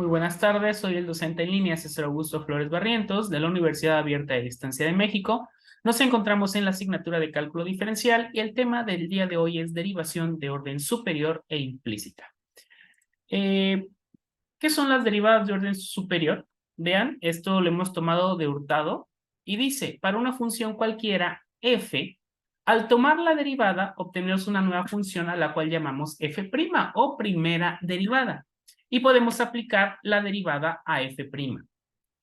Muy buenas tardes, soy el docente en línea César Augusto Flores Barrientos de la Universidad Abierta de Distancia de México. Nos encontramos en la asignatura de cálculo diferencial y el tema del día de hoy es derivación de orden superior e implícita. Eh, ¿Qué son las derivadas de orden superior? Vean, esto lo hemos tomado de Hurtado y dice, para una función cualquiera f, al tomar la derivada obtenemos una nueva función a la cual llamamos f' o primera derivada y podemos aplicar la derivada a f',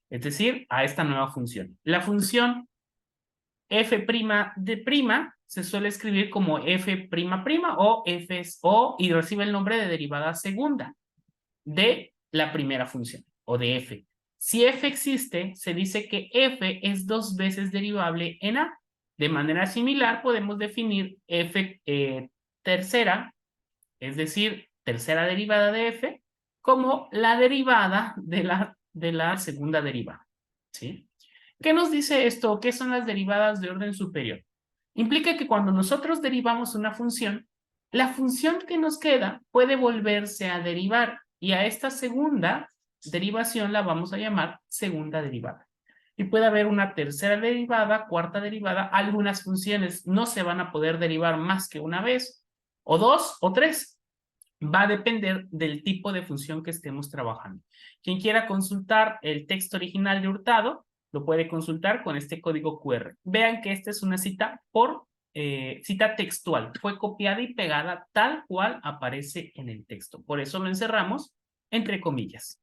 es decir, a esta nueva función. La función f' de prima se suele escribir como f' o f o y recibe el nombre de derivada segunda de la primera función o de f. Si f existe, se dice que f es dos veces derivable en a. De manera similar, podemos definir f tercera, es decir, tercera derivada de f, como la derivada de la segunda derivada. ¿Sí? ¿Qué nos dice esto? ¿Qué son las derivadas de orden superior? Implica que cuando nosotros derivamos una función, la función que nos queda puede volverse a derivar y a esta segunda derivación la vamos a llamar segunda derivada. Y puede haber una tercera derivada, cuarta derivada, algunas funciones no se van a poder derivar más que una vez, o dos, o tres. Va a depender del tipo de función que estemos trabajando. Quien quiera consultar el texto original de Hurtado, lo puede consultar con este código QR. Vean que esta es una cita cita textual. Fue copiada y pegada tal cual aparece en el texto. Por eso lo encerramos entre comillas.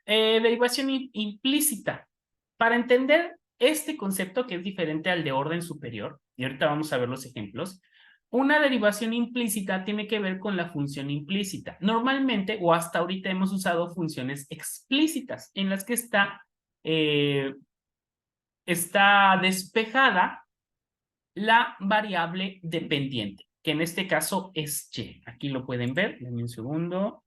Derivación implícita. Para entender este concepto que es diferente al de orden superior, y ahorita vamos a ver los ejemplos, una derivación implícita tiene que ver con la función implícita. Normalmente, o hasta ahorita hemos usado funciones explícitas, en las que está despejada la variable dependiente, que en este caso es y. Aquí lo pueden ver, denme un segundo.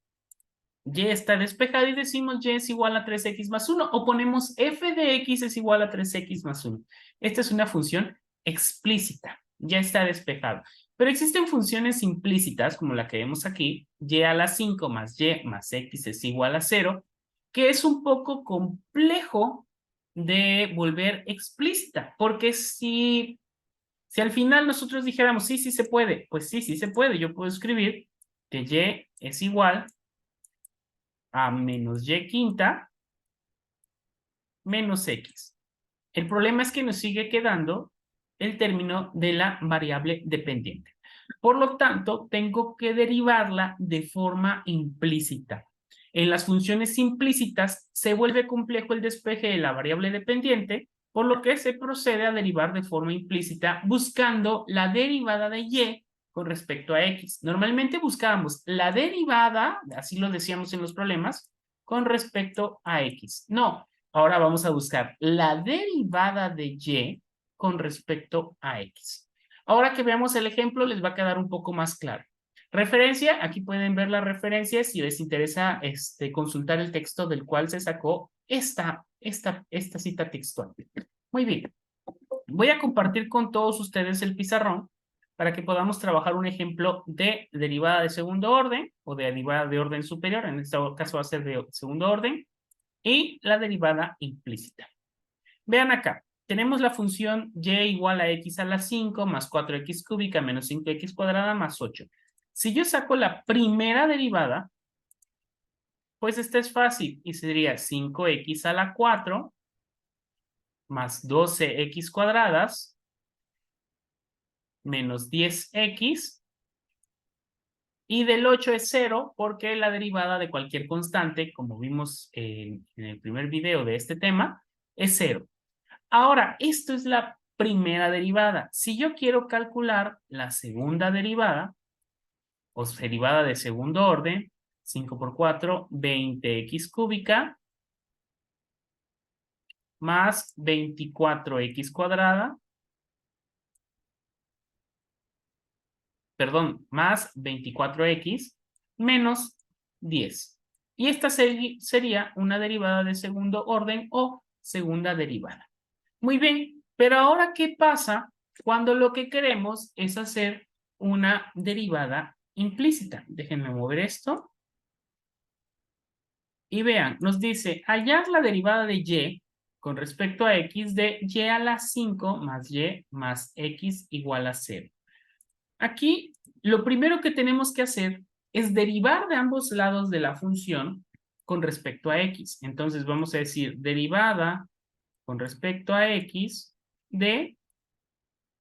Y está despejada y decimos y es igual a 3x más 1 o ponemos f de x es igual a 3x más 1. Esta es una función explícita, ya está despejada. Pero existen funciones implícitas como la que vemos aquí, y a la 5 más y más x es igual a 0, que es un poco complejo de volver explícita, porque si al final nosotros dijéramos sí, sí se puede, pues sí, sí se puede, yo puedo escribir que y es igual a menos y quinta menos x. El problema es que nos sigue quedando el término de la variable dependiente. Por lo tanto, tengo que derivarla de forma implícita. En las funciones implícitas se vuelve complejo el despeje de la variable dependiente, por lo que se procede a derivar de forma implícita buscando la derivada de y con respecto a x. Normalmente buscábamos la derivada, así lo decíamos en los problemas, con respecto a x. No, ahora vamos a buscar la derivada de y con respecto a x. Ahora que veamos el ejemplo, les va a quedar un poco más claro. Referencia, aquí pueden ver las referencias si les interesa consultar el texto del cual se sacó esta cita textual. Muy bien, voy a compartir con todos ustedes el pizarrón para que podamos trabajar un ejemplo de derivada de segundo orden o de derivada de orden superior, en este caso va a ser de segundo orden, y la derivada implícita. Vean acá, tenemos la función y igual a x a la 5 más 4x cúbica menos 5x cuadrada más 8. Si yo saco la primera derivada, pues esta es fácil y sería 5x a la 4 más 12x cuadradas menos 10x y del 8 es 0 porque la derivada de cualquier constante, como vimos en el primer video de este tema, es 0. Ahora, esto es la primera derivada. Si yo quiero calcular la segunda derivada, o derivada de segundo orden, 5 por 4, 20x cúbica, más 24x cuadrada, perdón, más 24x, menos 10. Y esta sería una derivada de segundo orden o segunda derivada. Muy bien, pero ahora, ¿qué pasa cuando lo que queremos es hacer una derivada implícita? Déjenme mover esto. Y vean, nos dice, hallar la derivada de y con respecto a x de y a la 5 más y más x igual a 0. Aquí, lo primero que tenemos que hacer es derivar de ambos lados de la función con respecto a x. Entonces, vamos a decir derivada con respecto a x de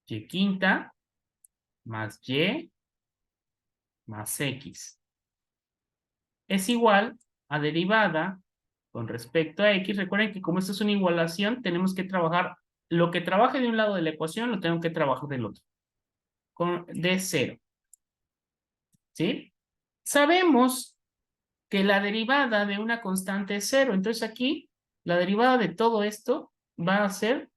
y quinta más y más x. Es igual a derivada con respecto a x. Recuerden que como esto es una igualación, tenemos que trabajar, lo que trabaje de un lado de la ecuación, lo tengo que trabajar del otro, de 0. ¿Sí? Sabemos que la derivada de una constante es 0. Entonces aquí, la derivada de todo esto va a ser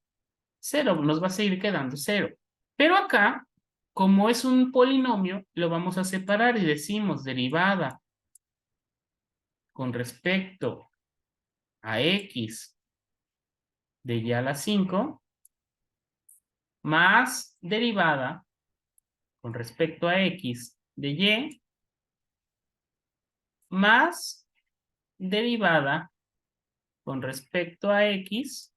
0. Nos va a seguir quedando 0. Pero acá, como es un polinomio, lo vamos a separar y decimos derivada con respecto a x de y a la 5 más derivada con respecto a x de y más derivada con respecto a x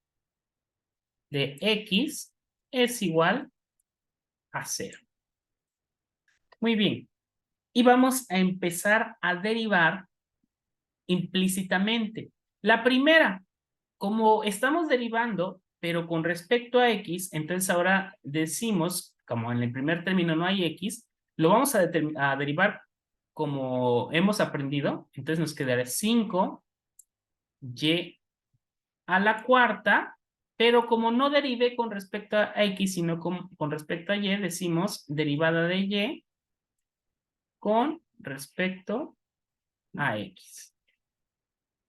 de x es igual a 0. Muy bien. Y vamos a empezar a derivar implícitamente. La primera, como estamos derivando, pero con respecto a x, entonces ahora decimos, como en el primer término no hay x, lo vamos a derivar como hemos aprendido. Entonces nos quedará 5y a la cuarta, pero como no derivé con respecto a x, sino con respecto a y, decimos derivada de y con respecto a x.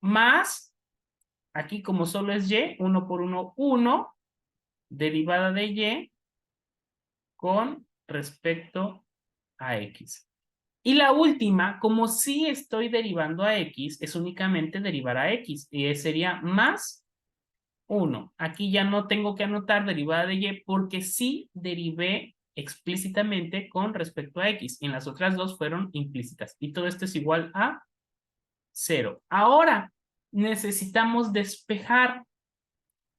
Más, aquí como solo es y, 1 por 1, 1, derivada de y con respecto a x. Y la última, como sí estoy derivando a x, es únicamente derivar a x, y sería más 1. Aquí ya no tengo que anotar derivada de y porque sí derivé explícitamente con respecto a x. En las otras dos fueron implícitas. Y todo esto es igual a 0. Ahora necesitamos despejar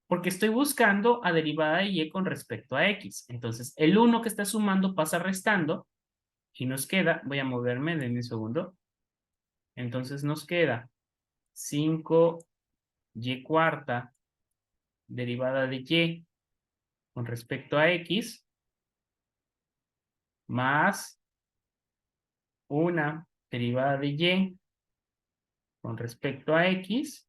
porque estoy buscando a derivada de y con respecto a x. Entonces, el 1 que está sumando pasa restando y nos queda, voy a moverme de un segundo. Entonces nos queda 5y cuarta derivada de y con respecto a x más una derivada de y con respecto a x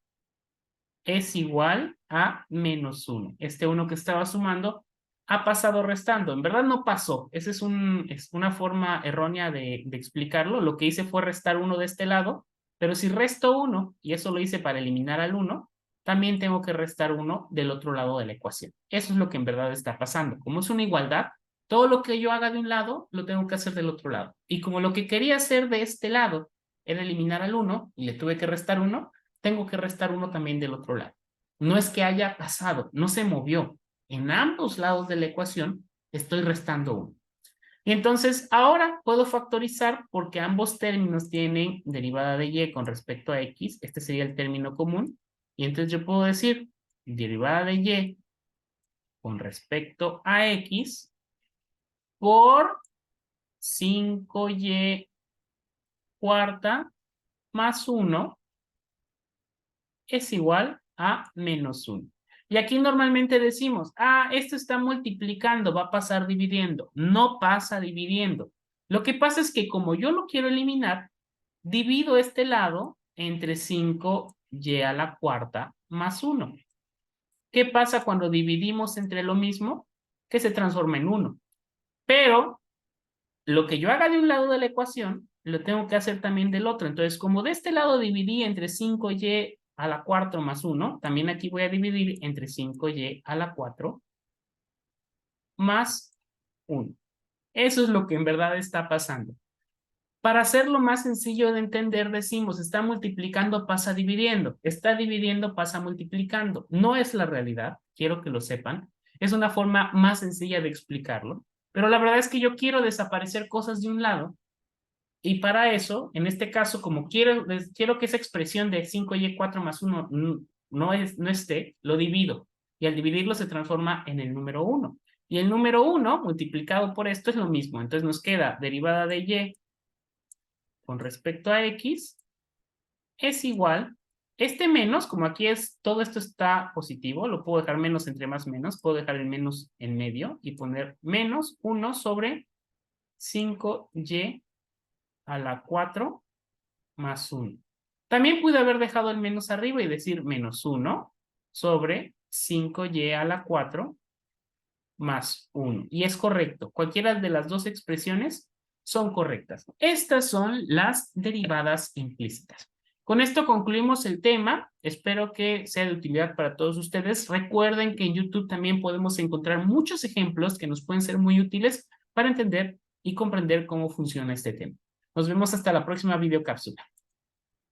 es igual a menos 1. Este 1 que estaba sumando ha pasado restando. En verdad no pasó. Esa es una forma errónea de explicarlo. Lo que hice fue restar 1 de este lado, pero si resto 1, y eso lo hice para eliminar al 1, también tengo que restar 1 del otro lado de la ecuación. Eso es lo que en verdad está pasando. Como es una igualdad, todo lo que yo haga de un lado, lo tengo que hacer del otro lado. Y como lo que quería hacer de este lado era eliminar al 1, y le tuve que restar 1, tengo que restar 1 también del otro lado. No es que haya pasado, no se movió. En ambos lados de la ecuación estoy restando 1. Y entonces ahora puedo factorizar porque ambos términos tienen derivada de y con respecto a x. Este sería el término común. Y entonces yo puedo decir derivada de y con respecto a x por 5y cuarta más 1 es igual a menos 1. Y aquí normalmente decimos, esto está multiplicando, va a pasar dividiendo. No pasa dividiendo. Lo que pasa es que como yo lo quiero eliminar, divido este lado entre 5y a la cuarta más 1. ¿Qué pasa cuando dividimos entre lo mismo? Que se transforma en 1. Pero lo que yo haga de un lado de la ecuación, lo tengo que hacer también del otro. Entonces, como de este lado dividí entre 5y a la 4 más 1, también aquí voy a dividir entre 5y a la 4 más 1. Eso es lo que en verdad está pasando. Para hacerlo más sencillo de entender, decimos, está multiplicando, pasa dividiendo. Está dividiendo, pasa multiplicando. No es la realidad, quiero que lo sepan. Es una forma más sencilla de explicarlo. Pero la verdad es que yo quiero desaparecer cosas de un lado Y para eso, en este caso, como quiero que esa expresión de 5y4 más 1 no esté, lo divido. Y al dividirlo se transforma en el número 1. Y el número 1 multiplicado por esto es lo mismo. Entonces nos queda derivada de y con respecto a x es igual. Este menos, como aquí todo esto está positivo, lo puedo dejar menos entre más menos, puedo dejar el menos en medio y poner menos 1 sobre 5y a la 4 más 1. También pude haber dejado el menos arriba y decir menos 1 sobre 5y a la 4 más 1. Y es correcto. Cualquiera de las dos expresiones son correctas. Estas son las derivadas implícitas. Con esto concluimos el tema. Espero que sea de utilidad para todos ustedes. Recuerden que en YouTube también podemos encontrar muchos ejemplos que nos pueden ser muy útiles para entender y comprender cómo funciona este tema. Nos vemos hasta la próxima videocápsula.